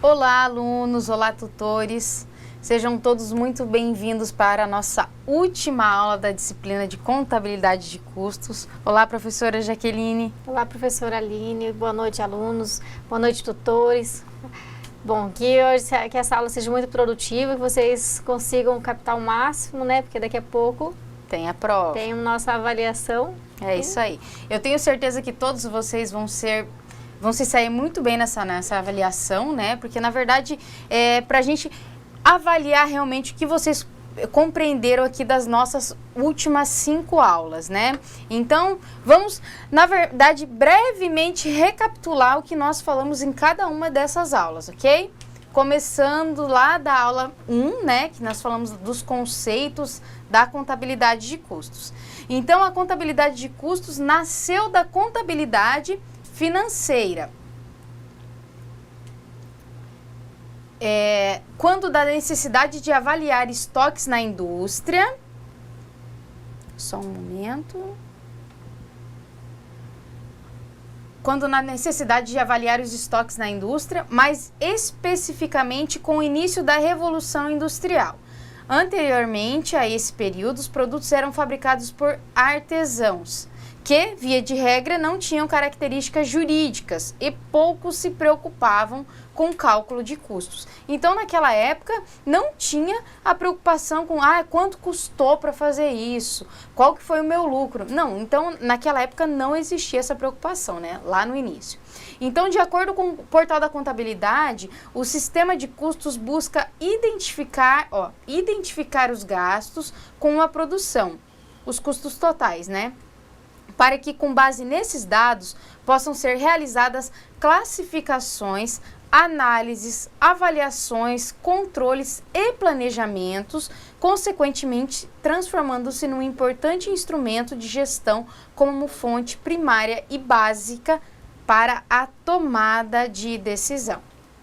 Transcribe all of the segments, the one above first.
Olá, alunos! Olá, tutores! Sejam todos muito bem-vindos para a nossa última aula da disciplina de Contabilidade de Custos. Olá, professora Jaqueline! Olá, professora Aline! Boa noite, alunos! Boa noite, tutores! Bom, que essa aula seja muito produtiva, que vocês consigam captar o máximo, né? Porque daqui a pouco tem a prova. Tem a nossa avaliação. É isso aí. Eu tenho certeza que todos vocês vão se sair muito bem nessa avaliação, né? Porque, na verdade, para a gente avaliar realmente o que vocês compreenderam aqui das nossas últimas 5 aulas, né? Então, vamos, na verdade, brevemente recapitular o que nós falamos em cada uma dessas aulas, ok? Começando lá da aula 1, né? Que nós falamos dos conceitos da contabilidade de custos. Então, a contabilidade de custos nasceu da contabilidade financeira. Quando da necessidade de avaliar estoques na indústria. Só um momento. Quando na necessidade de avaliar os estoques na indústria, mais especificamente com o início da Revolução Industrial. Anteriormente a esse período, os produtos eram fabricados por artesãos, que, via de regra, não tinham características jurídicas e poucos se preocupavam com o cálculo de custos. Então, naquela época, não tinha a preocupação com quanto custou para fazer isso, qual que foi o meu lucro. Não, então, naquela época não existia essa preocupação, né? Lá no início. Então, de acordo com o Portal da Contabilidade, o sistema de custos busca identificar os gastos com a produção, os custos totais, né? Para que, com base nesses dados, possam ser realizadas classificações, análises, avaliações, controles e planejamentos, consequentemente transformando-se num importante instrumento de gestão como fonte primária e básica para a tomada de decisão.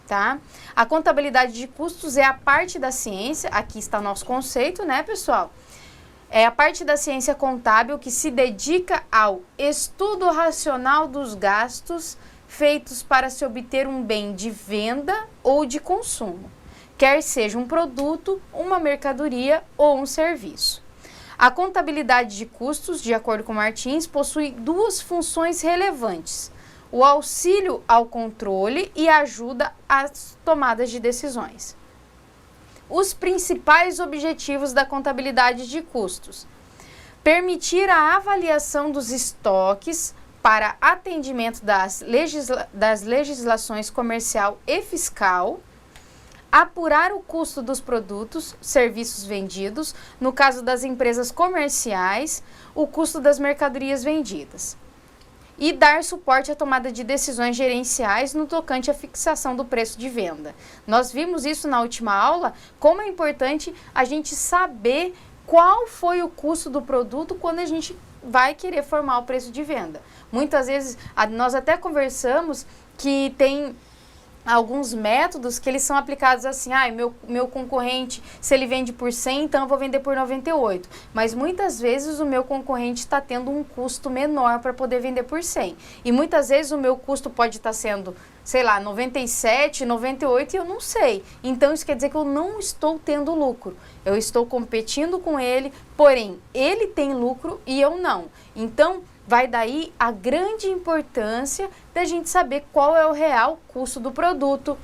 Tá? A contabilidade de custos é a parte da ciência, aqui está o nosso conceito, né, pessoal? É a parte da ciência contábil que se dedica ao estudo racional dos gastos feitos para se obter um bem de venda ou de consumo, quer seja um produto, uma mercadoria ou um serviço. A contabilidade de custos, de acordo com Martins, possui 2 funções relevantes: o auxílio ao controle e a ajuda às tomadas de decisões. Os principais objetivos da contabilidade de custos: permitir a avaliação dos estoques para atendimento das legislações comercial e fiscal, apurar o custo dos produtos, serviços vendidos, no caso das empresas comerciais, o custo das mercadorias vendidas, e dar suporte à tomada de decisões gerenciais no tocante à fixação do preço de venda. Nós vimos isso na última aula, como é importante a gente saber qual foi o custo do produto quando a gente vai querer formar o preço de venda. Muitas vezes, nós até conversamos que tem alguns métodos que eles são aplicados assim: meu concorrente, se ele vende por 100, então eu vou vender por 98. Mas muitas vezes o meu concorrente está tendo um custo menor para poder vender por 100. E muitas vezes o meu custo pode estar sendo, 97, 98 e eu não sei. Então isso quer dizer que eu não estou tendo lucro. Eu estou competindo com ele, porém ele tem lucro e eu não. Então vai daí a grande importância da gente saber qual é o real custo do produto,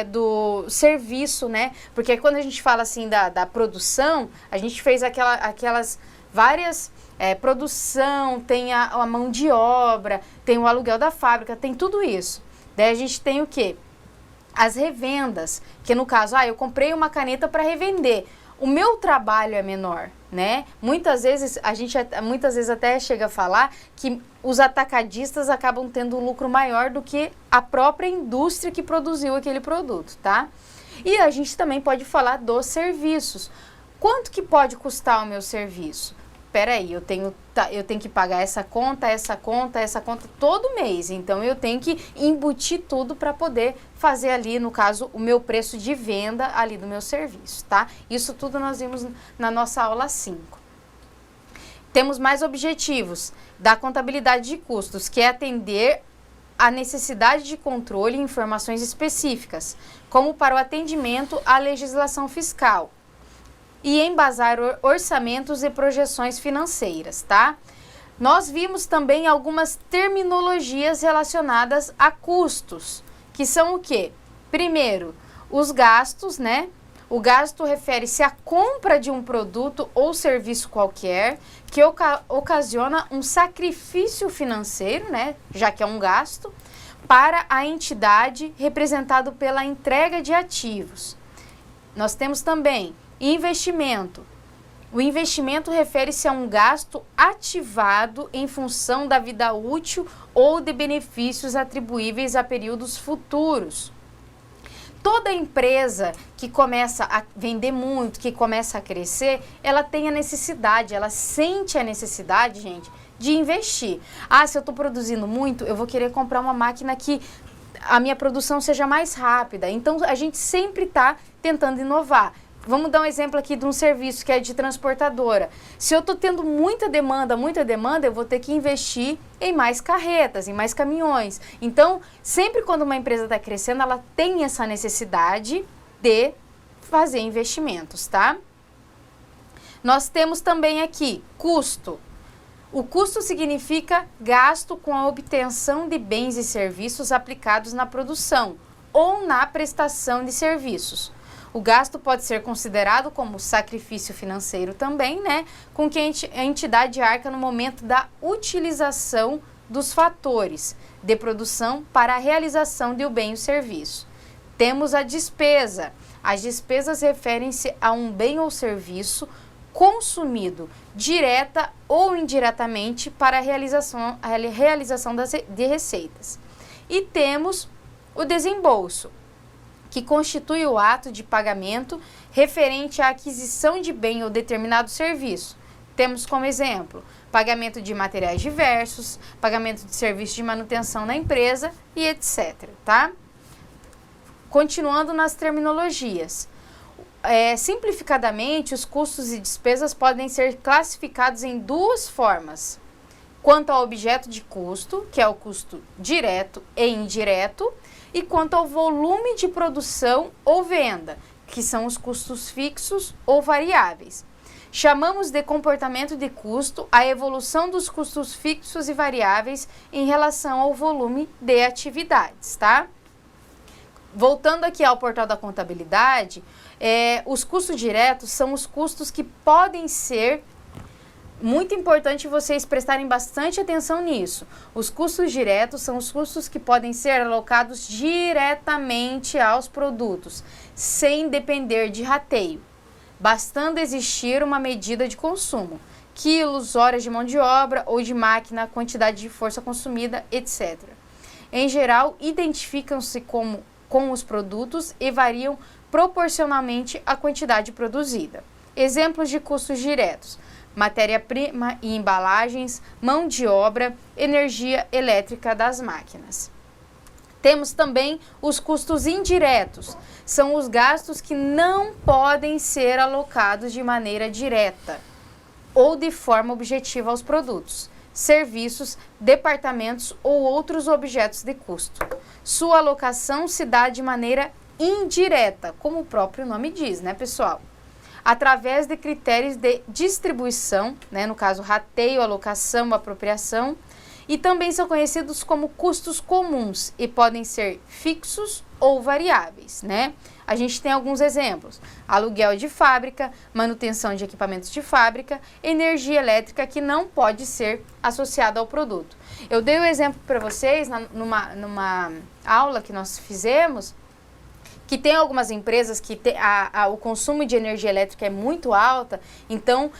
do serviço, né? Porque quando a gente fala assim da produção, a gente fez aquelas várias produção, tem a mão de obra, tem o aluguel da fábrica, tem tudo isso. Daí a gente tem o quê? As revendas, que no caso, eu comprei uma caneta para revender. O meu trabalho é menor, né? Muitas vezes, a gente até chega a falar que os atacadistas acabam tendo um lucro maior do que a própria indústria que produziu aquele produto, tá? E a gente também pode falar dos serviços. Quanto que pode custar o meu serviço? Peraí, eu tenho que pagar essa conta todo mês. Então, eu tenho que embutir tudo para poder fazer ali, no caso, o meu preço de venda ali do meu serviço, tá? Isso tudo nós vimos na nossa aula 5. Temos mais objetivos da contabilidade de custos, que é atender a necessidade de controle e informações específicas, como para o atendimento à legislação fiscal e embasar orçamentos e projeções financeiras, tá? Nós vimos também algumas terminologias relacionadas a custos, que são o quê? Primeiro, os gastos, né? O gasto refere-se à compra de um produto ou serviço qualquer que ocasiona um sacrifício financeiro, né? Já que é um gasto, para a entidade representado pela entrega de ativos. Nós temos também investimento. O investimento refere-se a um gasto ativado em função da vida útil ou de benefícios atribuíveis a períodos futuros. Toda empresa que começa a vender muito, que começa a crescer, ela tem a necessidade, ela sente a necessidade, gente, de investir. Ah, se eu estou produzindo muito, eu vou querer comprar uma máquina que a minha produção seja mais rápida. Então, a gente sempre está tentando inovar. Vamos dar um exemplo aqui de um serviço que é de transportadora. Se eu estou tendo muita demanda, eu vou ter que investir em mais carretas, em mais caminhões. Então, sempre quando uma empresa está crescendo, ela tem essa necessidade de fazer investimentos, tá? Nós temos também aqui custo. O custo significa gasto com a obtenção de bens e serviços aplicados na produção ou na prestação de serviços. O gasto pode ser considerado como sacrifício financeiro também, né? Com que a entidade arca no momento da utilização dos fatores de produção para a realização de um bem ou serviço. Temos a despesa. As despesas referem-se a um bem ou serviço consumido direta ou indiretamente para a realização de receitas. E temos o desembolso, que constitui o ato de pagamento referente à aquisição de bem ou determinado serviço. Temos como exemplo, pagamento de materiais diversos, pagamento de serviço de manutenção na empresa e etc, tá? Continuando nas terminologias. Simplificadamente, os custos e despesas podem ser classificados em duas formas. Quanto ao objeto de custo, que é o custo direto e indireto, e quanto ao volume de produção ou venda, que são os custos fixos ou variáveis. Chamamos de comportamento de custo a evolução dos custos fixos e variáveis em relação ao volume de atividades, tá? Voltando aqui ao portal da contabilidade, os custos diretos são os custos que podem ser... Muito importante vocês prestarem bastante atenção nisso. Os custos diretos são os custos que podem ser alocados diretamente aos produtos, sem depender de rateio, bastando existir uma medida de consumo, quilos, horas de mão de obra ou de máquina, quantidade de força consumida, etc. Em geral, identificam-se com os produtos e variam proporcionalmente à quantidade produzida. Exemplos de custos diretos: matéria-prima e embalagens, mão de obra, energia elétrica das máquinas. Temos também os custos indiretos. São os gastos que não podem ser alocados de maneira direta ou de forma objetiva aos produtos, serviços, departamentos ou outros objetos de custo. Sua alocação se dá de maneira indireta, como o próprio nome diz, né, pessoal? Através de critérios de distribuição, né, no caso rateio, alocação, apropriação, e também são conhecidos como custos comuns e podem ser fixos ou variáveis, né? A gente tem alguns exemplos: aluguel de fábrica, manutenção de equipamentos de fábrica, energia elétrica que não pode ser associada ao produto. Eu dei um exemplo para vocês numa aula que nós fizemos, que tem algumas empresas que o consumo de energia elétrica é muito alta, então,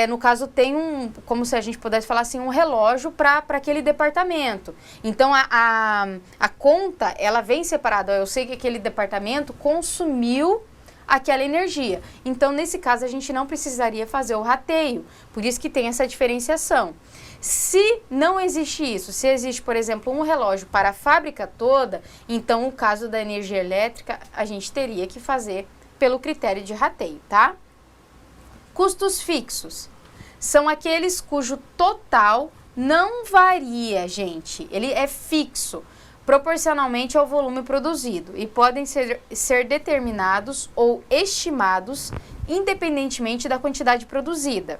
no caso, tem como se a gente pudesse falar assim, um relógio para aquele departamento. Então, a conta, ela vem separada. Eu sei que aquele departamento consumiu aquela energia. Então, nesse caso, a gente não precisaria fazer o rateio. Por isso que tem essa diferenciação. Se não existe isso, se existe, por exemplo, um relógio para a fábrica toda, então o caso da energia elétrica a gente teria que fazer pelo critério de rateio, tá? Custos fixos são aqueles cujo total não varia, gente. Ele é fixo. proporcionalmente ao volume produzido e podem ser determinados ou estimados independentemente da quantidade produzida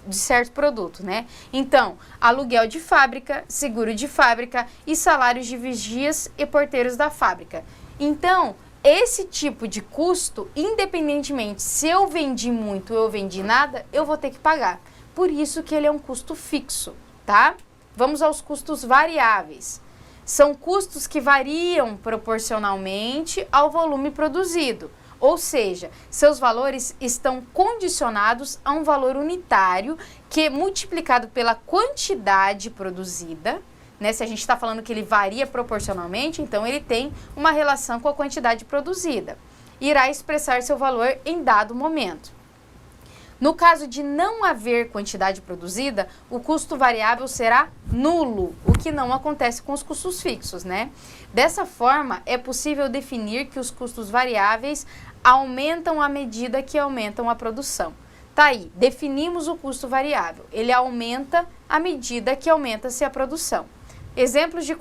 de certo produto, né? Então, aluguel de fábrica, seguro de fábrica e salários de vigias e porteiros da fábrica. Então, esse tipo de custo, independentemente se eu vendi muito ou eu vendi nada, eu vou ter que pagar. Por isso que ele é um custo fixo, tá? Vamos aos custos variáveis. São custos que variam proporcionalmente ao volume produzido. Ou seja, seus valores estão condicionados a um valor unitário que, multiplicado pela quantidade produzida, né? Se a gente está falando que ele varia proporcionalmente, então ele tem uma relação com a quantidade produzida. Irá expressar seu valor em dado momento. No caso de não haver quantidade produzida, o custo variável será nulo, o que não acontece com os custos fixos, né? Dessa forma, é possível definir que os custos variáveis aumentam à medida que aumentam a produção. Tá aí, definimos o custo variável. Ele aumenta à medida que aumenta-se a produção. Exemplos de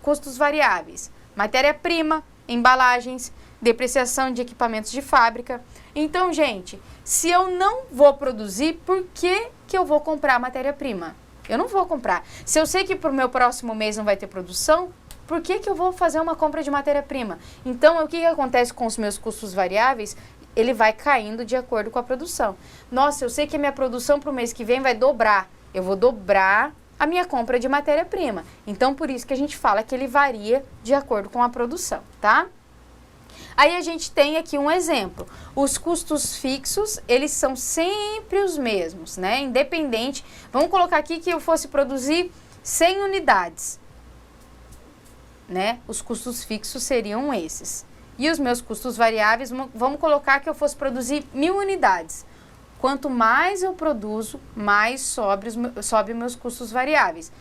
custos variáveis: matéria-prima, embalagens, depreciação de equipamentos de fábrica. Então, gente, se eu não vou produzir, por que eu vou comprar matéria-prima? Eu não vou comprar. Se eu sei que para o meu próximo mês não vai ter produção, por que eu vou fazer uma compra de matéria-prima? Então, o que acontece com os meus custos variáveis? Ele vai caindo de acordo com a produção. Nossa, eu sei que a minha produção para o mês que vem vai dobrar. Eu vou dobrar a minha compra de matéria-prima. Então, por isso que a gente fala que ele varia de acordo com a produção, tá? Aí a gente tem aqui um exemplo. Os custos fixos, eles são sempre os mesmos, né? Independente. Vamos colocar aqui que eu fosse produzir 100 unidades, né? Os custos fixos seriam esses. E os meus custos variáveis, vamos colocar que eu fosse produzir 1000 unidades. Quanto mais eu produzo, mais sobe meus custos variáveis.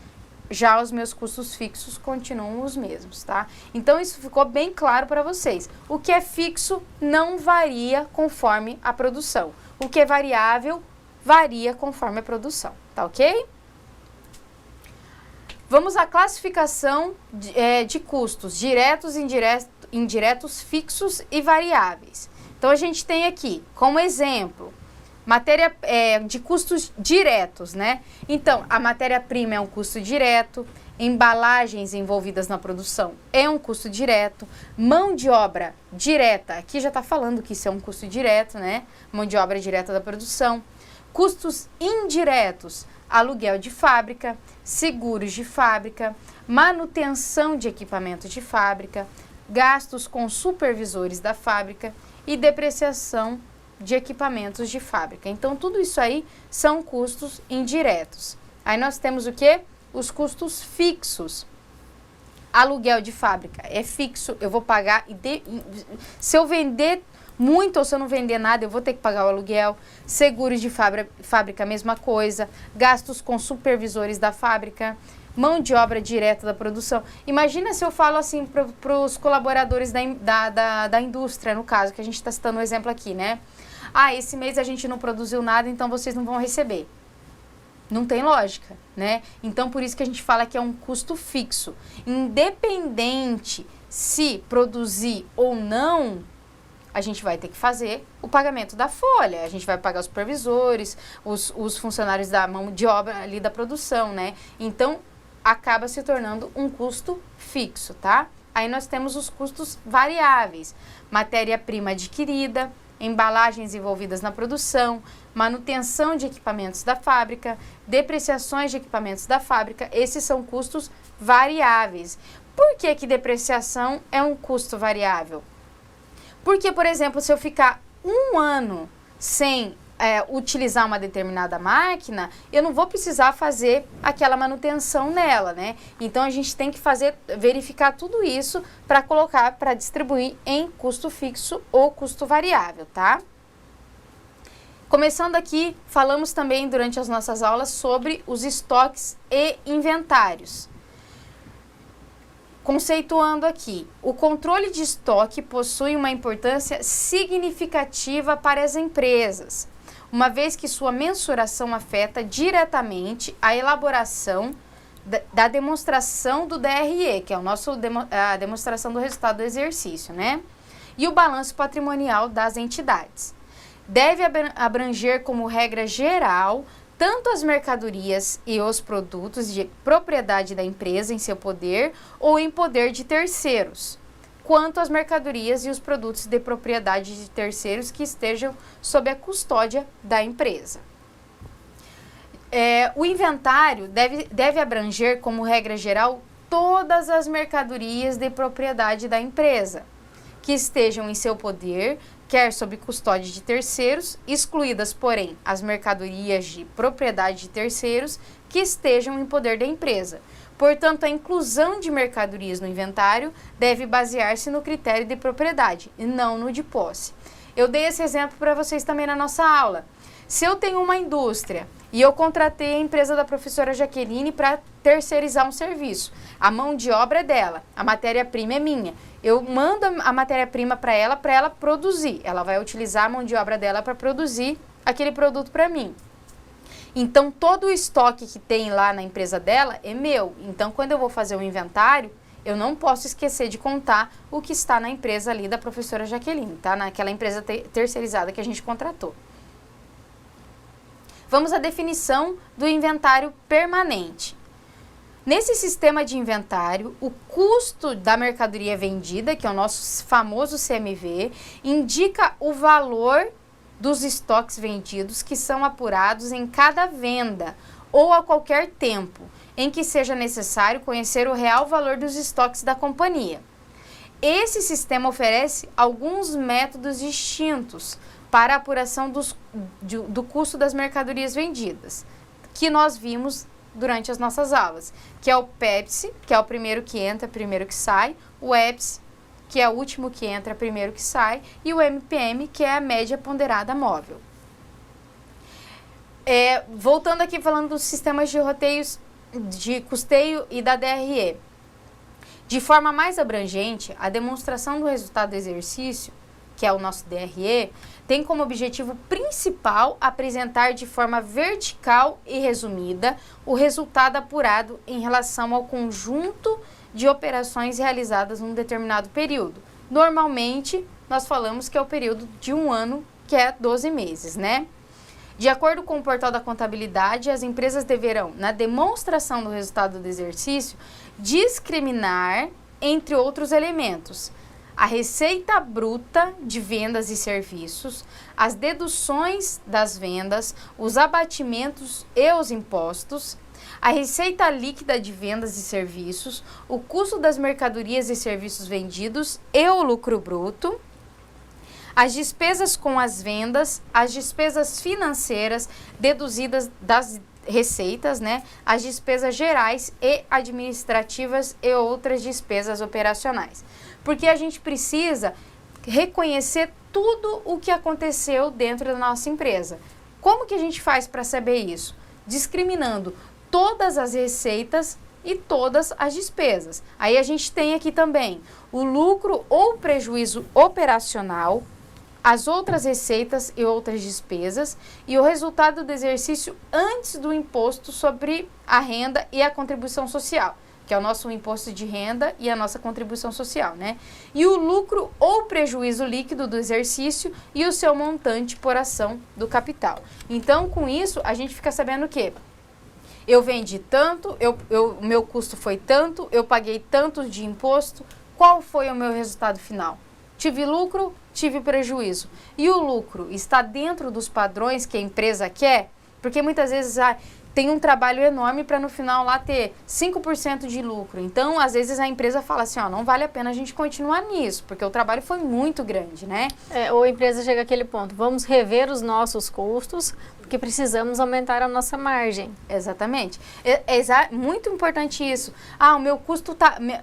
Já os meus custos fixos continuam os mesmos, tá? Então, isso ficou bem claro para vocês. O que é fixo não varia conforme a produção. O que é variável varia conforme a produção, tá ok? Vamos à classificação de custos diretos, indiretos, fixos e variáveis. Então, a gente tem aqui, como exemplo, matéria de custos diretos, né? Então, a matéria-prima é um custo direto, embalagens envolvidas na produção é um custo direto, mão de obra direta, aqui já está falando que isso é um custo direto, né? Mão de obra direta da produção. Custos indiretos, aluguel de fábrica, seguros de fábrica, manutenção de equipamentos de fábrica, gastos com supervisores da fábrica e depreciação de equipamentos de fábrica. Então, tudo isso aí são custos indiretos. Aí nós temos o quê? Os custos fixos. Aluguel de fábrica é fixo, eu vou pagar, se eu vender muito ou se eu não vender nada, eu vou ter que pagar o aluguel. Seguros de fábrica, mesma coisa. Gastos com supervisores da fábrica. Mão de obra direta da produção. Imagina se eu falo assim para os colaboradores da indústria, no caso, que a gente está citando o exemplo aqui, né? Ah, esse mês a gente não produziu nada, então vocês não vão receber. Não tem lógica, né? Então, por isso que a gente fala que é um custo fixo. Independente se produzir ou não, a gente vai ter que fazer o pagamento da folha. A gente vai pagar os supervisores, os funcionários da mão de obra ali da produção, né? Então, acaba se tornando um custo fixo, tá? Aí nós temos os custos variáveis. Matéria-prima adquirida, embalagens envolvidas na produção, manutenção de equipamentos da fábrica, depreciações de equipamentos da fábrica, esses são custos variáveis. Por que que depreciação é um custo variável? Porque, por exemplo, se eu ficar um ano sem utilizar uma determinada máquina, eu não vou precisar fazer aquela manutenção nela, né? Então, a gente tem que verificar tudo isso para colocar, para distribuir em custo fixo ou custo variável, tá? Começando aqui, falamos também durante as nossas aulas sobre os estoques e inventários. Conceituando aqui, o controle de estoque possui uma importância significativa para as empresas, uma vez que sua mensuração afeta diretamente a elaboração da demonstração do DRE, que é a demonstração do resultado do exercício, né? E o balanço patrimonial das entidades. Deve abranger como regra geral tanto as mercadorias e os produtos de propriedade da empresa em seu poder ou em poder de terceiros, quanto as mercadorias e os produtos de propriedade de terceiros que estejam sob a custódia da empresa. O inventário deve abranger, como regra geral, todas as mercadorias de propriedade da empresa, que estejam em seu poder, quer sob custódia de terceiros, excluídas, porém, as mercadorias de propriedade de terceiros que estejam em poder da empresa. Portanto, a inclusão de mercadorias no inventário deve basear-se no critério de propriedade e não no de posse. Eu dei esse exemplo para vocês também na nossa aula. Se eu tenho uma indústria e eu contratei a empresa da professora Jaqueline para terceirizar um serviço, a mão de obra é dela, a matéria-prima é minha. Eu mando a matéria-prima para ela produzir. Ela vai utilizar a mão de obra dela para produzir aquele produto para mim. Então, todo o estoque que tem lá na empresa dela é meu. Então, quando eu vou fazer o inventário, eu não posso esquecer de contar o que está na empresa ali da professora Jaqueline, tá? Naquela empresa terceirizada que a gente contratou. Vamos à definição do inventário permanente. Nesse sistema de inventário, o custo da mercadoria vendida, que é o nosso famoso CMV, indica o valor dos estoques vendidos que são apurados em cada venda ou a qualquer tempo em que seja necessário conhecer o real valor dos estoques da companhia. Esse sistema oferece alguns métodos distintos para a apuração do custo das mercadorias vendidas, que nós vimos durante as nossas aulas, que é o PEPSE, que é o primeiro que entra, primeiro que sai, o EPSE, que é o último que entra, primeiro que sai, e o MPM, que é a média ponderada móvel. Voltando aqui falando dos sistemas de roteiros de custeio e da DRE. De forma mais abrangente, a demonstração do resultado do exercício, que é o nosso DRE, tem como objetivo principal apresentar de forma vertical e resumida o resultado apurado em relação ao conjunto de operações realizadas num determinado período. Normalmente, nós falamos que é o período de um ano, que é 12 meses, né? De acordo com o portal da contabilidade, as empresas deverão, na demonstração do resultado do exercício, discriminar, entre outros elementos, a receita bruta de vendas e serviços, as deduções das vendas, os abatimentos e os impostos, a receita líquida de vendas e serviços, o custo das mercadorias e serviços vendidos e o lucro bruto, as despesas com as vendas, as despesas financeiras deduzidas das receitas, né? As despesas gerais e administrativas e outras despesas operacionais. Porque a gente precisa reconhecer tudo o que aconteceu dentro da nossa empresa. Como que a gente faz para saber isso? Discriminando todas as receitas e todas as despesas. Aí a gente tem aqui também o lucro ou prejuízo operacional, as outras receitas e outras despesas e o resultado do exercício antes do imposto sobre a renda e a contribuição social, que é o nosso imposto de renda e a nossa contribuição social, né? E o lucro ou prejuízo líquido do exercício e o seu montante por ação do capital. Então, com isso, a gente fica sabendo o quê? Eu vendi tanto, o meu custo foi tanto, eu paguei tanto de imposto, qual foi o meu resultado final? Tive lucro, tive prejuízo. E o lucro está dentro dos padrões que a empresa quer? Porque muitas vezes tem um trabalho enorme para no final lá ter 5% de lucro. Então, às vezes a empresa fala assim, ó, não vale a pena a gente continuar nisso, porque o trabalho foi muito grande, né? Ou a empresa chega àquele ponto, vamos rever os nossos custos, porque precisamos aumentar a nossa margem. Exatamente. Muito importante isso. O meu custo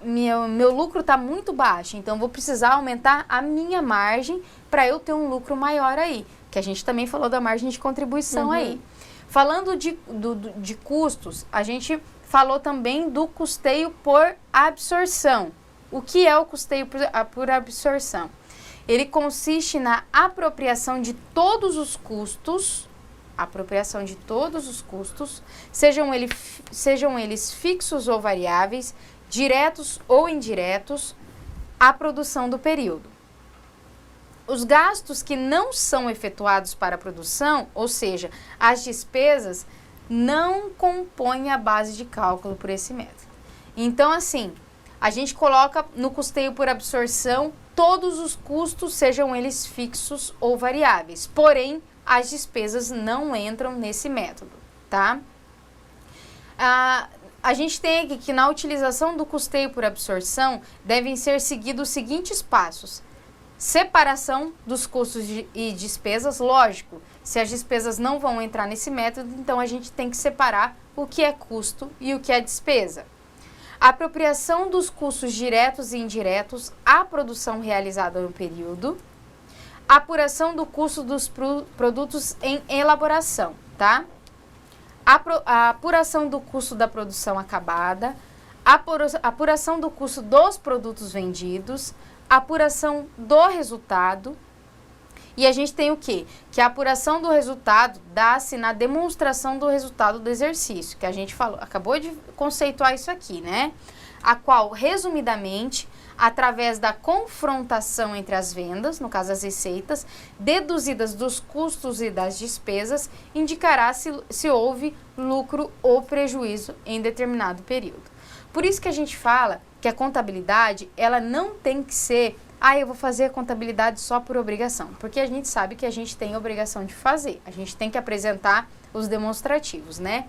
meu lucro está muito baixo, então vou precisar aumentar a minha margem para eu ter um lucro maior aí. Que a gente também falou da margem de contribuição aí. Falando de custos, a gente falou também do custeio por absorção. O que é o custeio por absorção? Ele consiste na apropriação de todos os custos a apropriação de todos os custos, sejam eles fixos ou variáveis, diretos ou indiretos, à produção do período. Os gastos que não são efetuados para a produção, ou seja, as despesas, não compõem a base de cálculo por esse método. Então, assim, a gente coloca no custeio por absorção todos os custos, sejam eles fixos ou variáveis. Porém, as despesas não entram nesse método, tá? A gente tem aqui que na utilização do custeio por absorção devem ser seguidos os seguintes passos. Separação dos custos e despesas, lógico, se as despesas não vão entrar nesse método, então a gente tem que separar o que é custo e o que é despesa. Apropriação dos custos diretos e indiretos à produção realizada no período. Apuração do custo dos produtos em elaboração, tá? A apuração do custo da produção acabada. Apuração do custo dos produtos vendidos. Apuração do resultado. E a gente tem o quê? Que a apuração do resultado dá-se na demonstração do resultado do exercício, que a gente falou, acabou de conceituar isso aqui, né? A qual, resumidamente, através da confrontação entre as vendas, no caso as receitas, deduzidas dos custos e das despesas, indicará se houve lucro ou prejuízo em determinado período. Por isso que a gente fala que a contabilidade, ela não tem que ser, eu vou fazer a contabilidade só por obrigação, porque a gente sabe que a gente tem a obrigação de fazer, a gente tem que apresentar os demonstrativos, né?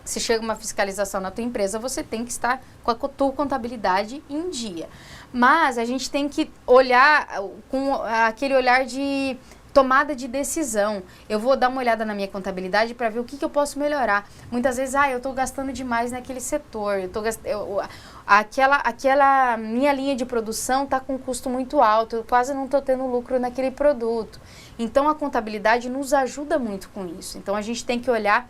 Se chega uma fiscalização na tua empresa, você tem que estar com a tua contabilidade em dia. Mas a gente tem que olhar com aquele olhar de tomada de decisão. Eu vou dar uma olhada na minha contabilidade para ver o que eu posso melhorar. Muitas vezes, eu estou gastando demais naquele setor, aquela minha linha de produção está com um custo muito alto, eu quase não estou tendo lucro naquele produto. Então, a contabilidade nos ajuda muito com isso. Então, a gente tem que olhar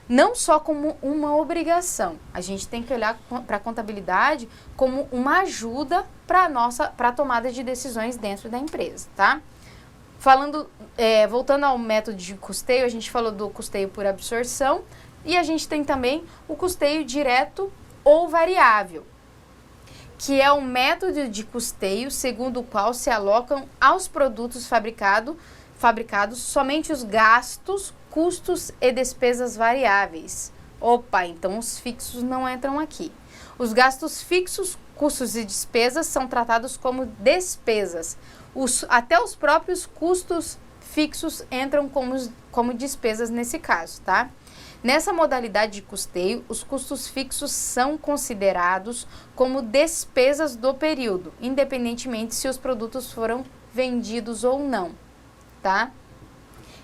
não só como uma obrigação, a gente tem que olhar para a contabilidade como uma ajuda para a tomada de decisões dentro da empresa, tá? Voltando ao método de custeio, a gente falou do custeio por absorção e a gente tem também o custeio direto ou variável, que é um método de custeio segundo o qual se alocam aos produtos fabricados somente os gastos, custos e despesas variáveis. Então os fixos não entram aqui. Os gastos fixos, custos e despesas são tratados como despesas. Até os próprios custos fixos entram como despesas nesse caso, tá? Nessa modalidade de custeio, os custos fixos são considerados como despesas do período, independentemente se os produtos foram vendidos ou não, tá?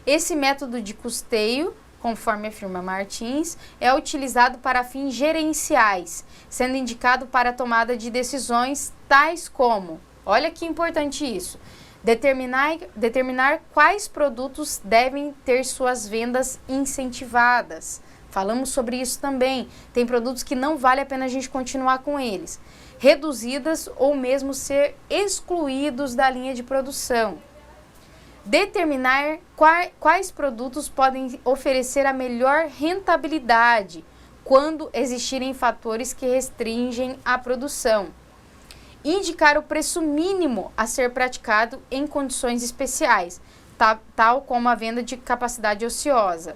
Esse método de custeio, conforme afirma Martins, é utilizado para fins gerenciais, sendo indicado para a tomada de decisões tais como, olha que importante isso, determinar quais produtos devem ter suas vendas incentivadas. Falamos sobre isso também. Tem produtos que não vale a pena a gente continuar com eles. Reduzidas ou mesmo ser excluídos da linha de produção. Determinar quais produtos podem oferecer a melhor rentabilidade quando existirem fatores que restringem a produção. Indicar o preço mínimo a ser praticado em condições especiais, tal como a venda de capacidade ociosa.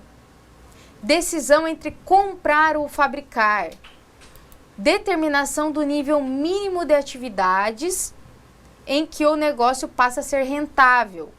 Decisão entre comprar ou fabricar. Determinação do nível mínimo de atividades em que o negócio passa a ser rentável.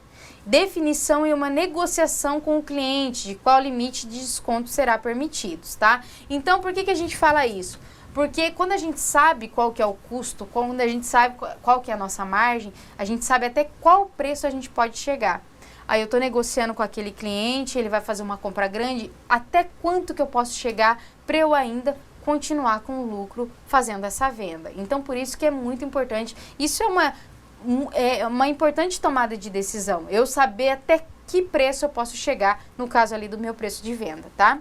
Definição e uma negociação com o cliente de qual limite de desconto será permitido, tá? Então, por que a gente fala isso? Porque quando a gente sabe qual que é o custo, quando a gente sabe qual que é a nossa margem, a gente sabe até qual preço a gente pode chegar. Aí eu estou negociando com aquele cliente, ele vai fazer uma compra grande, até quanto que eu posso chegar para eu ainda continuar com o lucro fazendo essa venda. Então, por isso que é muito importante. Isso é uma importante tomada de decisão. Eu saber até que preço eu posso chegar, no caso ali do meu preço de venda, tá?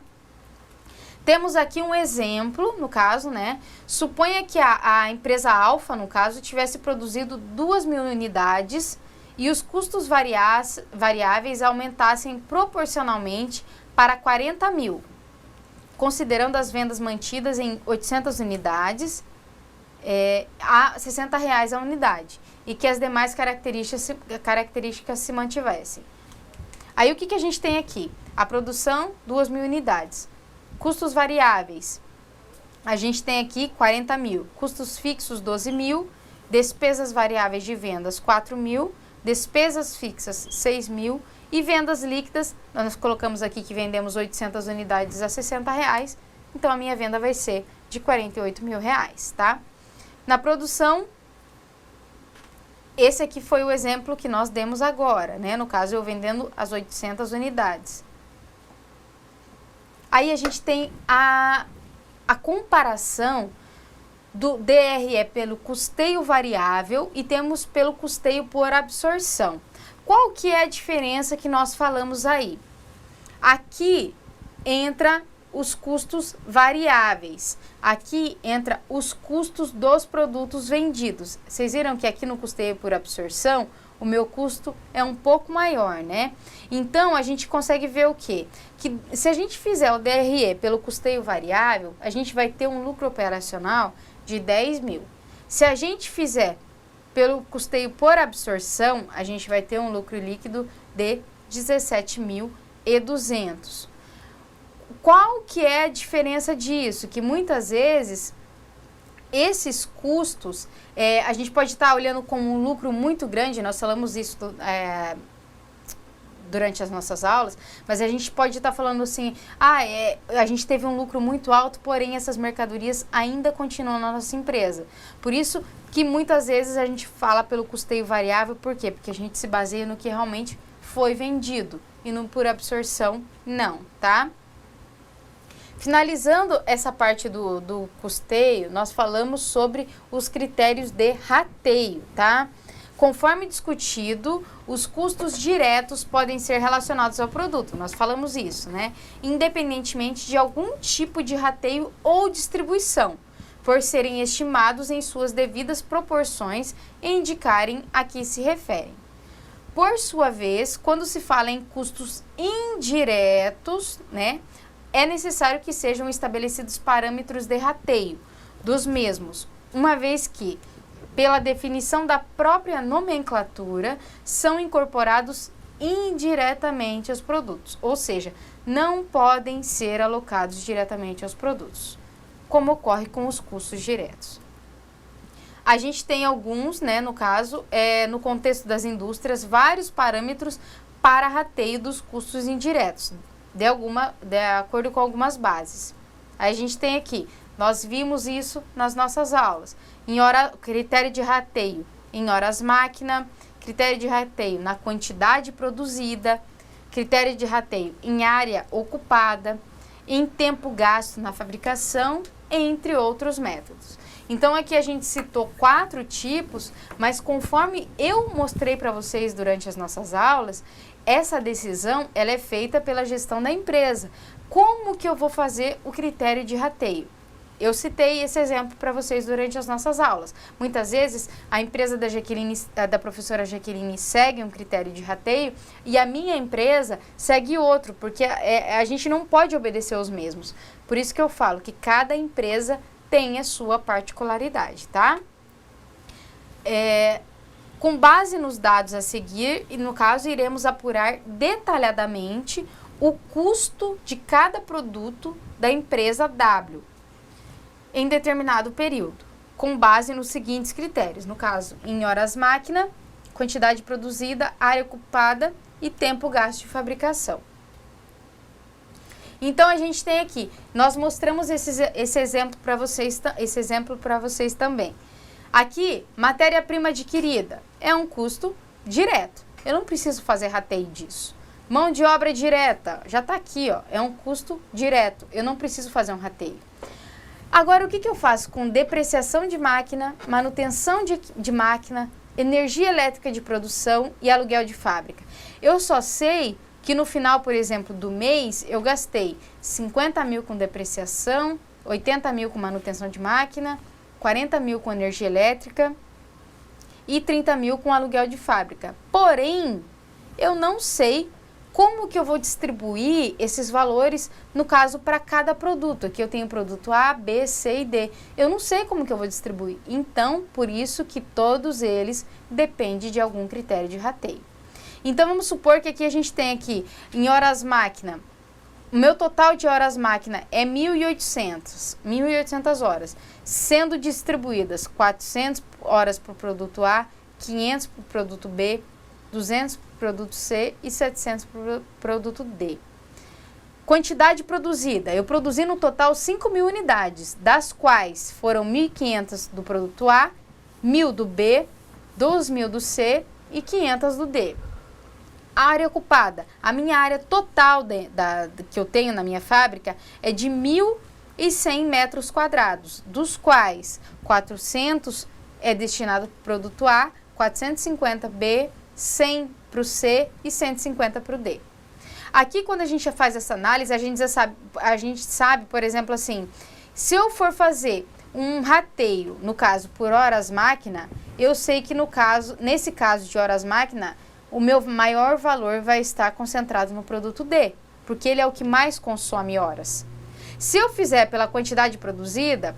Temos aqui um exemplo, no caso, né? Suponha que a empresa Alfa, no caso, tivesse produzido 2.000 unidades e os custos variáveis aumentassem proporcionalmente para 40 mil, considerando as vendas mantidas em 800 unidades a R$ 60 a unidade e que as demais características se mantivessem. Aí o que a gente tem aqui? A produção, 2.000 unidades. Custos variáveis, a gente tem aqui 40 mil. Custos fixos, 12 mil. Despesas variáveis de vendas, 4 mil. Despesas fixas, 6 mil. E vendas líquidas, nós colocamos aqui que vendemos 800 unidades a R$ 60, então a minha venda vai ser de R$ 48 mil, tá? Na produção, esse aqui foi o exemplo que nós demos agora, né? No caso, eu vendendo as 800 unidades. Aí a gente tem a comparação do DRE pelo custeio variável e temos pelo custeio por absorção. Qual que é a diferença que nós falamos aí? Aqui entra os custos variáveis. Aqui entra os custos dos produtos vendidos. Vocês viram que aqui no custeio por absorção, o meu custo é um pouco maior, né? Então, a gente consegue ver o quê? Que se a gente fizer o DRE pelo custeio variável, a gente vai ter um lucro operacional de 10 mil. Se a gente fizer pelo custeio por absorção, a gente vai ter um lucro líquido de 17.200. Qual que é a diferença disso? Que muitas vezes esses custos, a gente pode estar olhando como um lucro muito grande, nós falamos isso durante as nossas aulas, mas a gente pode estar falando assim, a gente teve um lucro muito alto, porém essas mercadorias ainda continuam na nossa empresa. Por isso que muitas vezes a gente fala pelo custeio variável, por quê? Porque a gente se baseia no que realmente foi vendido e no por absorção não, tá? Finalizando essa parte do custeio, nós falamos sobre os critérios de rateio, tá? Conforme discutido, os custos diretos podem ser relacionados ao produto, nós falamos isso, né? Independentemente de algum tipo de rateio ou distribuição, por serem estimados em suas devidas proporções e indicarem a que se referem. Por sua vez, quando se fala em custos indiretos, né? É necessário que sejam estabelecidos parâmetros de rateio dos mesmos, uma vez que, pela definição da própria nomenclatura, são incorporados indiretamente aos produtos, ou seja, não podem ser alocados diretamente aos produtos, como ocorre com os custos diretos. A gente tem alguns, né, no caso, no contexto das indústrias, vários parâmetros para rateio dos custos indiretos, de acordo com algumas bases. Aí a gente tem aqui, nós vimos isso nas nossas aulas, critério de rateio em horas máquina, critério de rateio na quantidade produzida, critério de rateio em área ocupada, em tempo gasto na fabricação, entre outros métodos. Então aqui a gente citou 4 tipos, mas conforme eu mostrei para vocês durante as nossas aulas, essa decisão ela é feita pela gestão da empresa. Como que eu vou fazer o critério de rateio? Eu citei esse exemplo para vocês durante as nossas aulas. Muitas vezes a empresa da professora Jaqueline segue um critério de rateio e a minha empresa segue outro, porque a gente não pode obedecer os mesmos. Por isso que eu falo que cada empresa tem a sua particularidade, tá? Com base nos dados a seguir, e no caso iremos apurar detalhadamente o custo de cada produto da empresa W em determinado período, com base nos seguintes critérios, no caso, em horas máquina, quantidade produzida, área ocupada e tempo gasto de fabricação. Então a gente tem aqui, nós mostramos esse exemplo para vocês também. Aqui, matéria-prima adquirida é um custo direto. Eu não preciso fazer rateio disso. Mão de obra direta, já está aqui, ó, é um custo direto. Eu não preciso fazer um rateio. Agora, o que eu faço com depreciação de máquina, manutenção de máquina, energia elétrica de produção e aluguel de fábrica? Eu só sei que no final, por exemplo, do mês, eu gastei 50 mil com depreciação, 80 mil com manutenção de máquina, 40 mil com energia elétrica e 30 mil com aluguel de fábrica. Porém, eu não sei como que eu vou distribuir esses valores, no caso, para cada produto. Aqui eu tenho produto A, B, C e D. Eu não sei como que eu vou distribuir. Então, por isso que todos eles dependem de algum critério de rateio. Então, vamos supor que aqui a gente tem aqui, em horas máquina, o meu total de horas máquina é 1.800 horas, sendo distribuídas 400 horas para o produto A, 500 para o produto B, 200 para o produto C e 700 para o produto D. Quantidade produzida. Eu produzi no total 5.000 unidades, das quais foram 1.500 do produto A, 1.000 do B, 2.000 do C e 500 do D. A área ocupada. A minha área total que eu tenho na minha fábrica é de 1.100 metros quadrados, dos quais 400 é destinado para o produto A, 450 B, 100 para o C e 150 para o D. Aqui, quando a gente faz essa análise, a gente sabe, por exemplo, assim, se eu for fazer um rateio, no caso, por horas máquina, eu sei que nesse caso de horas máquina, o meu maior valor vai estar concentrado no produto D, porque ele é o que mais consome horas. Se eu fizer pela quantidade produzida,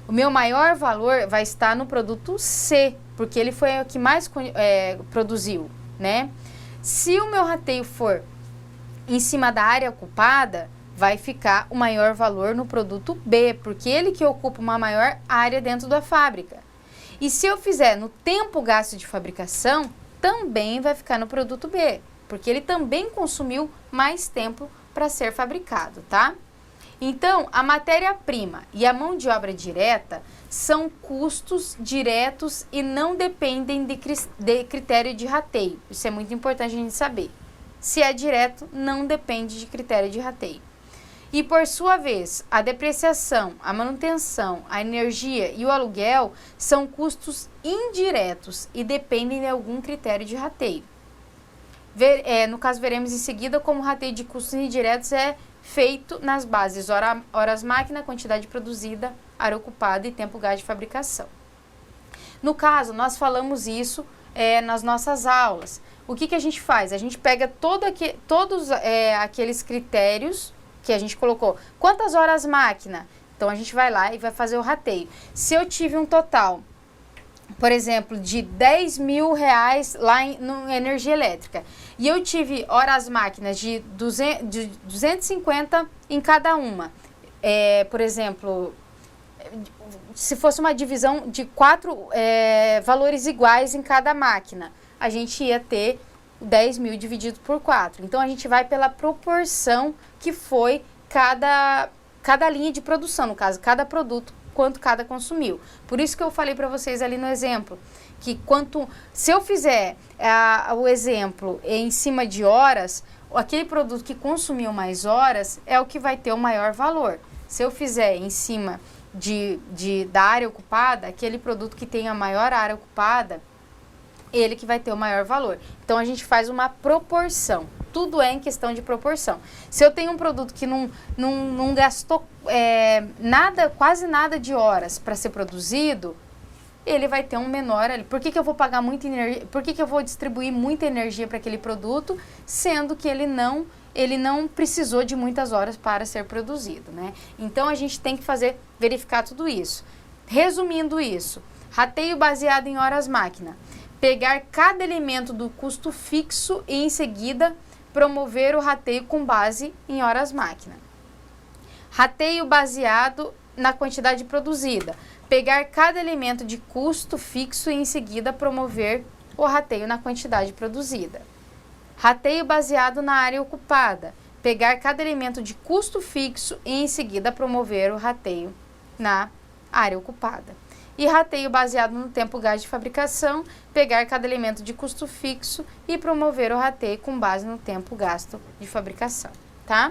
o meu maior valor vai estar no produto C, porque ele foi o que mais produziu, né? Se o meu rateio for em cima da área ocupada, vai ficar o maior valor no produto B, porque ele que ocupa uma maior área dentro da fábrica. E se eu fizer no tempo gasto de fabricação, também vai ficar no produto B, porque ele também consumiu mais tempo para ser fabricado, tá? Então, a matéria-prima e a mão de obra direta são custos diretos e não dependem de critério de rateio. Isso é muito importante a gente saber. Se é direto, não depende de critério de rateio. E, por sua vez, a depreciação, a manutenção, a energia e o aluguel são custos indiretos e dependem de algum critério de rateio. No caso, veremos em seguida como o rateio de custos indiretos é feito nas bases horas máquina, quantidade produzida, área ocupada e tempo gasto de fabricação. No caso, nós falamos isso nas nossas aulas. O que a gente faz? A gente pega todos aqueles critérios que a gente colocou. Quantas horas máquina? Então, a gente vai lá e vai fazer o rateio. Se eu tive um total, por exemplo, de 10 mil reais lá em energia elétrica, e eu tive horas máquinas de 250 em cada uma, por exemplo, se fosse uma divisão de 4 valores iguais em cada máquina, a gente ia ter 10 mil dividido por 4. Então, a gente vai pela proporção que foi cada linha de produção, no caso, cada produto, quanto cada consumiu. Por isso que eu falei para vocês ali no exemplo, que se eu fizer o exemplo em cima de horas, aquele produto que consumiu mais horas é o que vai ter o maior valor. Se eu fizer em cima da área ocupada, aquele produto que tem a maior área ocupada, ele que vai ter o maior valor. Então, a gente faz uma proporção. Tudo é em questão de proporção. Se eu tenho um produto que não gastou quase nada de horas para ser produzido, ele vai ter um menor ali. Por que eu vou pagar muita energia? Por que eu vou distribuir muita energia para aquele produto, sendo que ele não precisou de muitas horas para ser produzido, né? Então, a gente tem que verificar tudo isso. Resumindo isso, rateio baseado em horas máquina. Pegar cada elemento do custo fixo e, em seguida, promover o rateio com base em horas máquina. Rateio baseado na quantidade produzida. Pegar cada elemento de custo fixo e, em seguida, promover o rateio na quantidade produzida. Rateio baseado na área ocupada. Pegar cada elemento de custo fixo e, em seguida, promover o rateio na área ocupada. E rateio baseado no tempo gasto de fabricação, pegar cada elemento de custo fixo e promover o rateio com base no tempo gasto de fabricação, tá?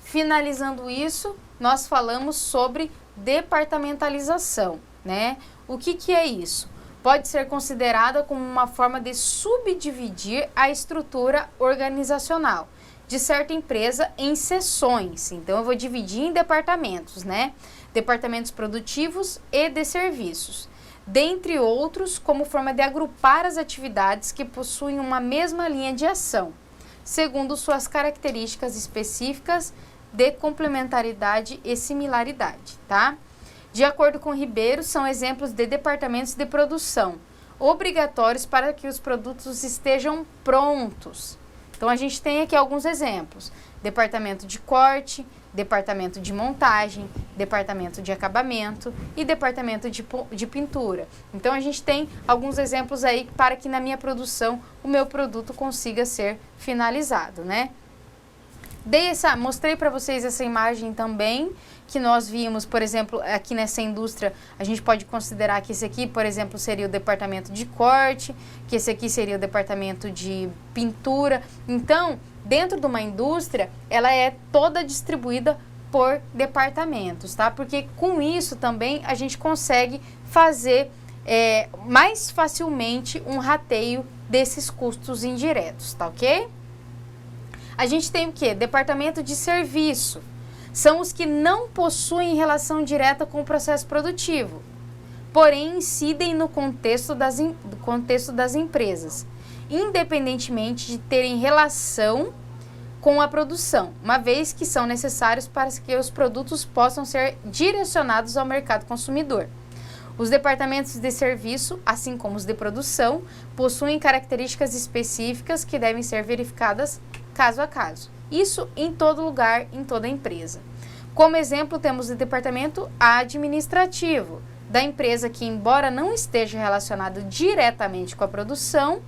Finalizando isso, nós falamos sobre departamentalização, né? O que é isso? Pode ser considerada como uma forma de subdividir a estrutura organizacional de certa empresa em seções. Então, eu vou dividir em departamentos, né? Departamentos produtivos e de serviços. dentre outros, como forma de agrupar as atividades que possuem uma mesma linha de ação, segundo suas características específicas de complementaridade e similaridade, tá? De acordo com Ribeiro, são exemplos de departamentos de produção obrigatórios para que os produtos estejam prontos. Então, a gente tem aqui alguns exemplos: departamento de corte, departamento de montagem, departamento de acabamento e departamento de pintura. Então, a gente tem alguns exemplos aí para que na minha produção o meu produto consiga ser finalizado, né? Mostrei para vocês essa imagem também, que nós vimos, por exemplo, aqui nessa indústria, a gente pode considerar que esse aqui, por exemplo, seria o departamento de corte, que esse aqui seria o departamento de pintura. Então, dentro de uma indústria, ela é toda distribuída por departamentos, tá? Porque com isso também a gente consegue fazer mais facilmente um rateio desses custos indiretos, tá ok? A gente tem o quê? Departamento de serviço. São os que não possuem relação direta com o processo produtivo, porém incidem no contexto das empresas, independentemente de terem relação com a produção, uma vez que são necessários para que os produtos possam ser direcionados ao mercado consumidor. Os departamentos de serviço, assim como os de produção, possuem características específicas que devem ser verificadas caso a caso. Isso em todo lugar, em toda empresa. Como exemplo, temos o departamento administrativo da empresa que, embora não esteja relacionado diretamente com a produção,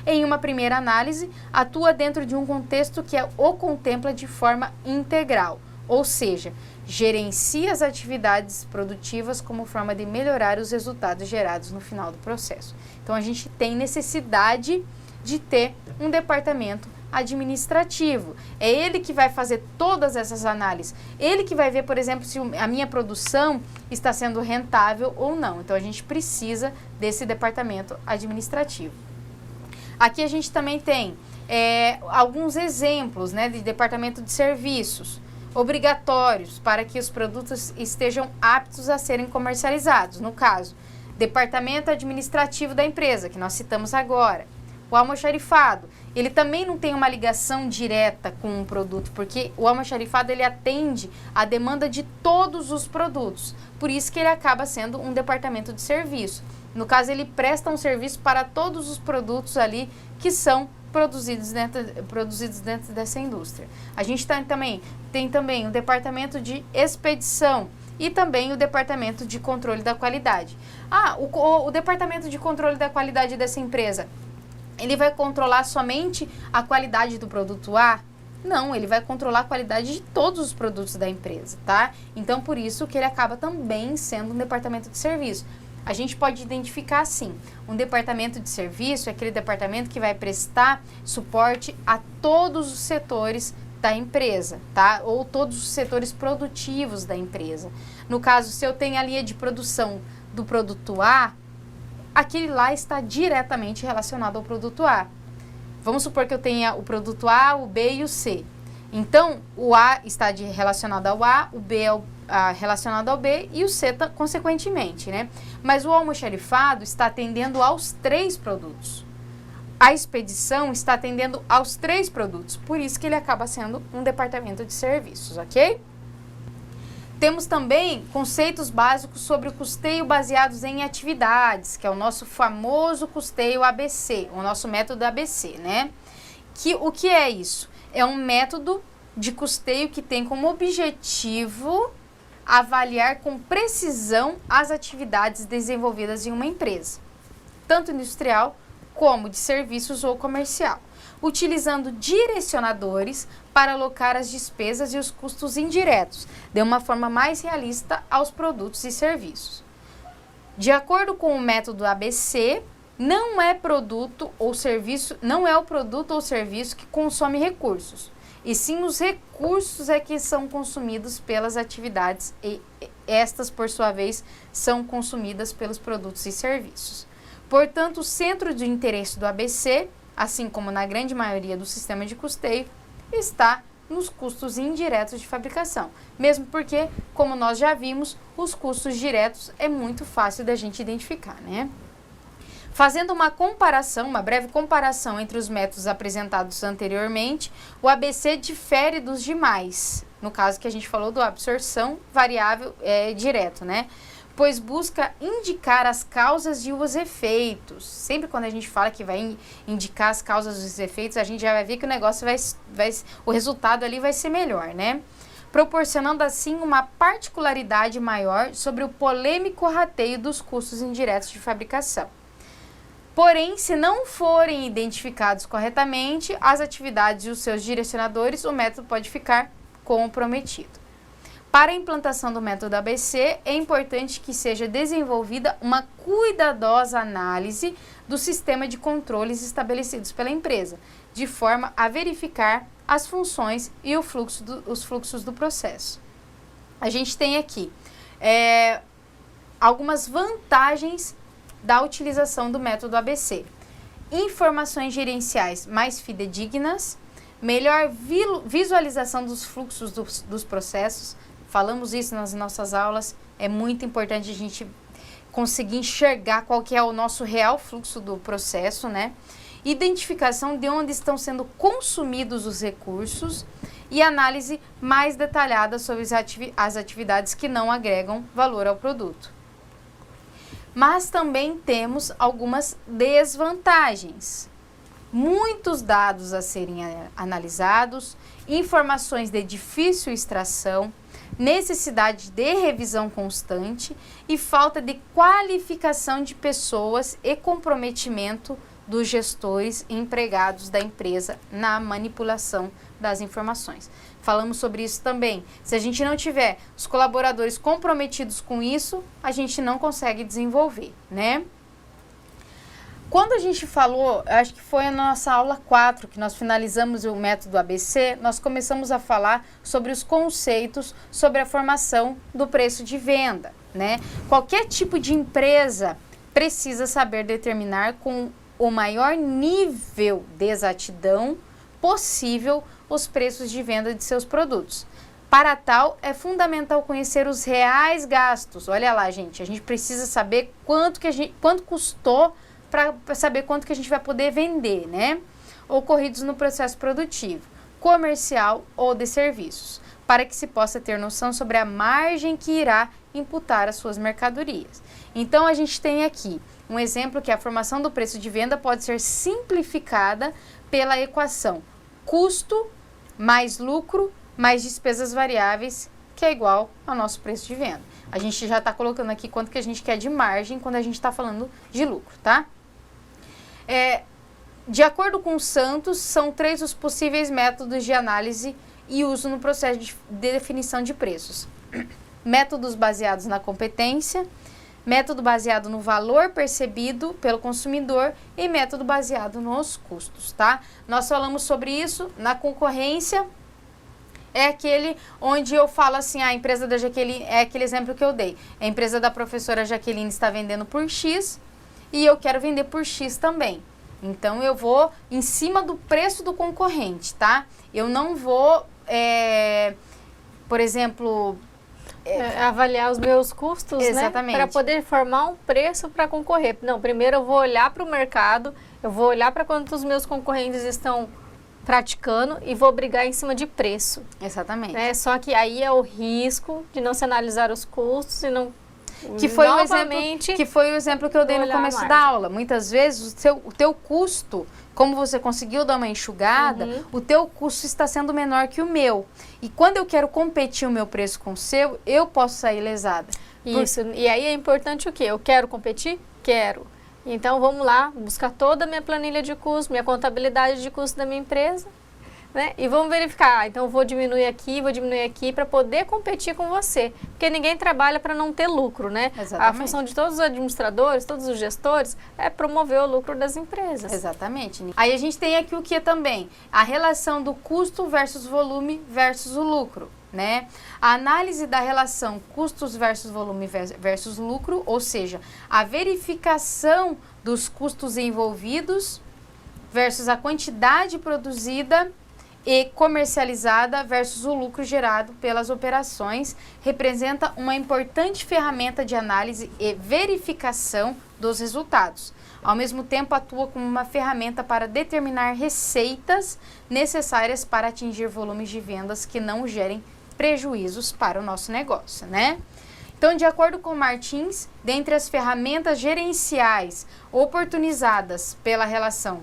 em uma primeira análise, atua dentro de um contexto que o contempla de forma integral, ou seja, gerencia as atividades produtivas como forma de melhorar os resultados gerados no final do processo. Então, a gente tem necessidade de ter um departamento administrativo. É ele que vai fazer todas essas análises. Ele que vai ver, por exemplo, se a minha produção está sendo rentável ou não. Então, a gente precisa desse departamento administrativo. Aqui a gente também tem alguns exemplos, né, de departamento de serviços obrigatórios para que os produtos estejam aptos a serem comercializados. No caso, departamento administrativo da empresa, que nós citamos agora. O almoxarifado, ele também não tem uma ligação direta com um produto, porque o almoxarifado ele atende à demanda de todos os produtos. Por isso que ele acaba sendo um departamento de serviço. No caso, ele presta um serviço para todos os produtos ali que são produzidos dentro dessa indústria. A gente tem também o departamento de expedição e também o departamento de controle da qualidade. O departamento de controle da qualidade dessa empresa, ele vai controlar somente a qualidade do produto A? Não, ele vai controlar a qualidade de todos os produtos da empresa, tá? Então, por isso que ele acaba também sendo um departamento de serviço. A gente pode identificar assim, um departamento de serviço é aquele departamento que vai prestar suporte a todos os setores da empresa, tá? Ou todos os setores produtivos da empresa. No caso, se eu tenho a linha de produção do produto A, aquele lá está diretamente relacionado ao produto A. Vamos supor que eu tenha o produto A, o B e o C. Então, o A está relacionado ao A, o B é relacionado ao B e o C consequentemente, né? Mas o almoxarifado está atendendo aos 3 produtos. A expedição está atendendo aos 3 produtos, por isso que ele acaba sendo um departamento de serviços, ok? Temos também conceitos básicos sobre o custeio baseados em atividades, que é o nosso famoso custeio ABC, o nosso método ABC, né? O que é isso? É um método de custeio que tem como objetivo avaliar com precisão as atividades desenvolvidas em uma empresa, tanto industrial como de serviços ou comercial, utilizando direcionadores para alocar as despesas e os custos indiretos de uma forma mais realista aos produtos e serviços. De acordo com o método ABC, não é o produto ou serviço que consome recursos, e sim os recursos é que são consumidos pelas atividades e estas, por sua vez, são consumidas pelos produtos e serviços. Portanto, o centro de interesse do ABC, assim como na grande maioria do sistema de custeio, está nos custos indiretos de fabricação. Mesmo porque, como nós já vimos, os custos diretos é muito fácil da gente identificar, né? Fazendo uma comparação, uma breve comparação entre os métodos apresentados anteriormente, o ABC difere dos demais, no caso que a gente falou do absorção variável direto, né? Pois busca indicar as causas e os efeitos. Sempre quando a gente fala que vai indicar as causas e os efeitos, a gente já vai ver que o negócio o resultado ali vai ser melhor, né? Proporcionando assim uma particularidade maior sobre o polêmico rateio dos custos indiretos de fabricação. Porém, se não forem identificados corretamente as atividades e os seus direcionadores, o método pode ficar comprometido. Para a implantação do método ABC, é importante que seja desenvolvida uma cuidadosa análise do sistema de controles estabelecidos pela empresa, de forma a verificar as funções e os fluxos do processo. A gente tem aqui algumas vantagens da utilização do método ABC. Informações gerenciais mais fidedignas, melhor visualização dos fluxos dos processos. Falamos isso nas nossas aulas, é muito importante a gente conseguir enxergar qual que é o nosso real fluxo do processo, né? Identificação de onde estão sendo consumidos os recursos e análise mais detalhada sobre as atividades que não agregam valor ao produto. Mas também temos algumas desvantagens. Muitos dados a serem analisados, informações de difícil extração, necessidade de revisão constante e falta de qualificação de pessoas e comprometimento dos gestores e empregados da empresa na manipulação das informações. Falamos sobre isso também. Se a gente não tiver os colaboradores comprometidos com isso, a gente não consegue desenvolver, né? Quando a gente falou, acho que foi a nossa aula 4, que nós finalizamos o método ABC, nós começamos a falar sobre os conceitos sobre a formação do preço de venda, né? Qualquer tipo de empresa precisa saber determinar com o maior nível de exatidão possível os preços de venda de seus produtos. Para tal, é fundamental conhecer os reais gastos. Olha lá, gente, a gente precisa saber quanto custou para saber quanto que a gente vai poder vender, né? Ocorridos no processo produtivo, comercial ou de serviços, para que se possa ter noção sobre a margem que irá imputar às suas mercadorias. Então, a gente tem aqui um exemplo que a formação do preço de venda pode ser simplificada pela equação custo mais lucro mais despesas variáveis, que é igual ao nosso preço de venda. A gente já está colocando aqui quanto que a gente quer de margem quando a gente está falando de lucro, tá? De acordo com o Santos, são 3 os possíveis métodos de análise e uso no processo de definição de preços. Métodos baseados na competência, método baseado no valor percebido pelo consumidor e método baseado nos custos, tá? Nós falamos sobre isso na concorrência. É aquele onde eu falo assim, a empresa da Jaqueline, é aquele exemplo que eu dei. A empresa da professora Jaqueline está vendendo por X e eu quero vender por X também. Então, eu vou em cima do preço do concorrente, tá? Eu não vou, por exemplo... avaliar os meus custos, exatamente, né? Para poder formar um preço para concorrer. Não, primeiro eu vou olhar para o mercado, eu vou olhar para quanto os meus concorrentes estão praticando e vou brigar em cima de preço. Exatamente. Né? Só que aí é o risco de não se analisar os custos e não... Que foi o exemplo que eu dei no começo da aula. Muitas vezes o teu custo, como você conseguiu dar uma enxugada, o teu custo está sendo menor que o meu. E quando eu quero competir o meu preço com o seu, eu posso sair lesada. Isso. E aí é importante o quê? Eu quero competir? Quero. Então, vamos lá, buscar toda a minha planilha de custo, minha contabilidade de custo da minha empresa, né? E vamos verificar, então vou diminuir aqui para poder competir com você. Porque ninguém trabalha para não ter lucro, né? Exatamente. A função de todos os administradores, todos os gestores, é promover o lucro das empresas. Exatamente. Aí a gente tem aqui o que também? A relação do custo versus volume versus o lucro, né? A análise da relação custos versus volume versus lucro, ou seja, a verificação dos custos envolvidos versus a quantidade produzida e comercializada versus o lucro gerado pelas operações representa uma importante ferramenta de análise e verificação dos resultados. Ao mesmo tempo, atua como uma ferramenta para determinar receitas necessárias para atingir volumes de vendas que não gerem prejuízos para o nosso negócio, né? Então, de acordo com Martins, dentre as ferramentas gerenciais oportunizadas pela relação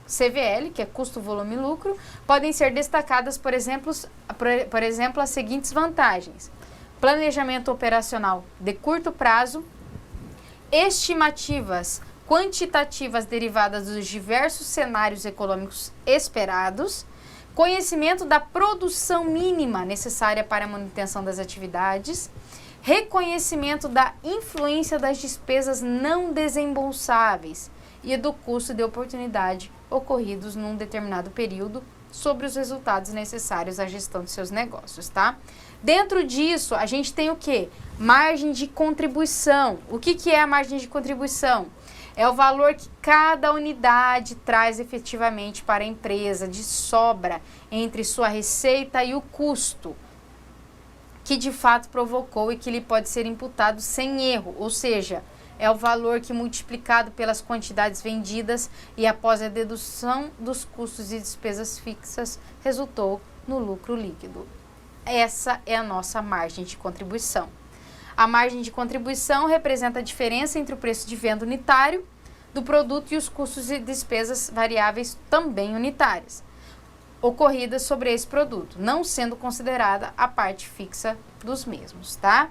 CVL, que é custo, volume e lucro, podem ser destacadas, por exemplo, as seguintes vantagens: planejamento operacional de curto prazo, estimativas quantitativas derivadas dos diversos cenários econômicos esperados, conhecimento da produção mínima necessária para a manutenção das atividades, reconhecimento da influência das despesas não desembolsáveis e do custo de oportunidade ocorridos num determinado período sobre os resultados necessários à gestão de seus negócios, tá? Dentro disso, a gente tem o quê? Margem de contribuição. O que é a margem de contribuição? É o valor que cada unidade traz efetivamente para a empresa de sobra entre sua receita e o custo que de fato provocou e que lhe pode ser imputado sem erro, ou seja, é o valor que multiplicado pelas quantidades vendidas e após a dedução dos custos e despesas fixas resultou no lucro líquido. Essa é a nossa margem de contribuição. A margem de contribuição representa a diferença entre o preço de venda unitário do produto e os custos e despesas variáveis também unitárias ocorridas sobre esse produto, não sendo considerada a parte fixa dos mesmos, tá?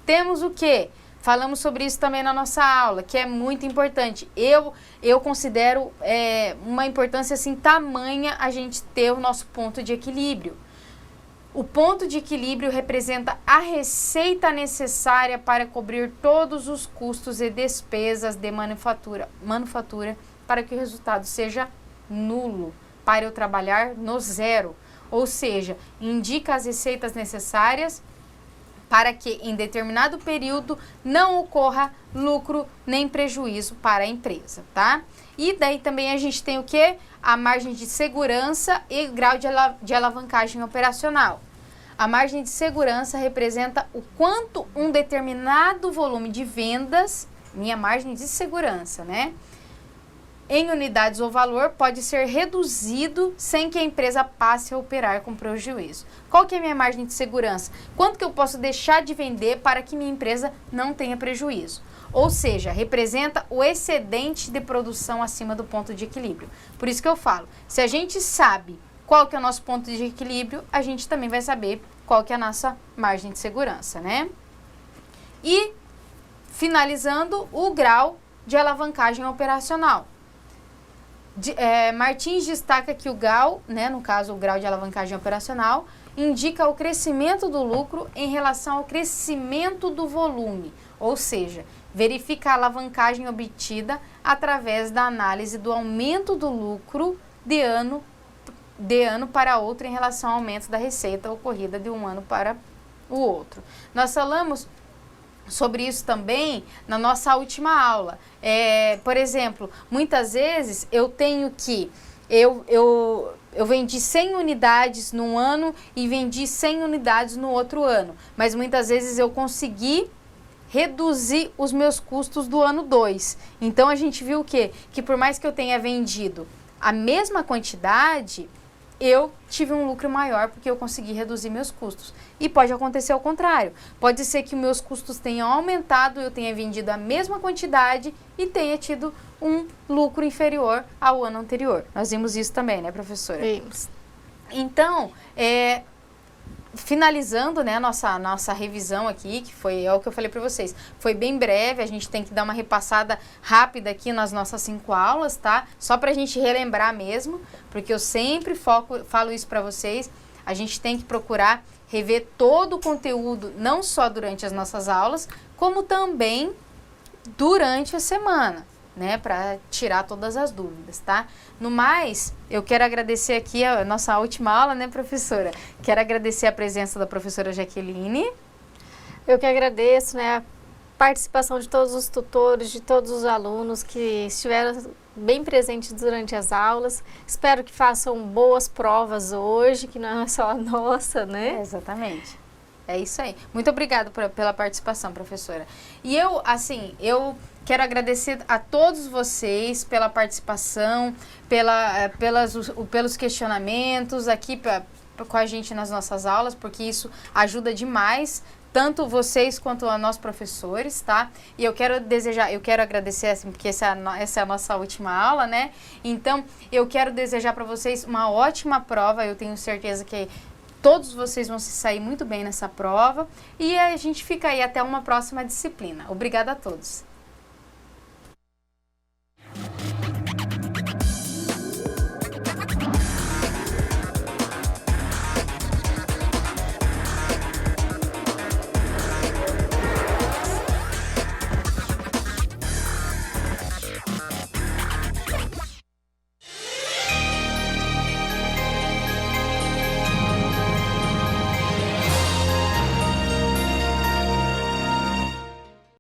Temos o quê? Falamos sobre isso também na nossa aula, que é muito importante. Eu considero uma importância assim tamanha a gente ter o nosso ponto de equilíbrio. O ponto de equilíbrio representa a receita necessária para cobrir todos os custos e despesas de manufatura para que o resultado seja nulo, para eu trabalhar no zero. Ou seja, indica as receitas necessárias para que em determinado período não ocorra lucro nem prejuízo para a empresa, tá? E daí também a gente tem o que? A margem de segurança e grau de alavancagem operacional. A margem de segurança representa o quanto um determinado volume de vendas, minha margem de segurança, né? Em unidades ou valor, pode ser reduzido sem que a empresa passe a operar com prejuízo. Qual que é a minha margem de segurança? Quanto que eu posso deixar de vender para que minha empresa não tenha prejuízo? Ou seja, representa o excedente de produção acima do ponto de equilíbrio. Por isso que eu falo, se a gente sabe qual que é o nosso ponto de equilíbrio, a gente também vai saber qual que é a nossa margem de segurança, né? E, finalizando, o grau de alavancagem operacional. Martins destaca que o GAU, né, no caso o grau de alavancagem operacional, indica o crescimento do lucro em relação ao crescimento do volume, ou seja, verifica a alavancagem obtida através da análise do aumento do lucro de ano para outro em relação ao aumento da receita ocorrida de um ano para o outro. Nós falamos sobre isso também na nossa última aula. Por exemplo, muitas vezes eu tenho que eu vendi 100 unidades num ano e vendi 100 unidades no outro ano, mas muitas vezes eu consegui reduzir os meus custos do ano 2. Então a gente viu o quê? Que por mais que eu tenha vendido a mesma quantidade, eu tive um lucro maior porque eu consegui reduzir meus custos. E pode acontecer ao contrário. Pode ser que meus custos tenham aumentado, eu tenha vendido a mesma quantidade e tenha tido um lucro inferior ao ano anterior. Nós vimos isso também, né, professora? Vimos. Então, finalizando, né, nossa revisão aqui, que é o que eu falei para vocês, foi bem breve, a gente tem que dar uma repassada rápida aqui nas nossas 5 aulas, tá? Só para a gente relembrar mesmo, porque eu sempre falo isso para vocês, a gente tem que procurar rever todo o conteúdo, não só durante as nossas aulas, como também durante a semana, né, para tirar todas as dúvidas, tá? No mais, eu quero agradecer aqui a nossa última aula, né, professora? Quero agradecer a presença da professora Jaqueline. Eu que agradeço, né, a participação de todos os tutores, de todos os alunos que estiveram bem presentes durante as aulas. Espero que façam boas provas hoje, que não é só a nossa, né? Exatamente. É isso aí. Muito obrigada pela participação, professora. E eu quero agradecer a todos vocês pela participação, pelos questionamentos aqui com a gente nas nossas aulas, porque isso ajuda demais, tanto vocês quanto a nós professores, tá? E eu quero agradecer, assim, porque essa é a nossa última aula, né? Então, eu quero desejar para vocês uma ótima prova, eu tenho certeza que todos vocês vão se sair muito bem nessa prova, e a gente fica aí até uma próxima disciplina. Obrigada a todos.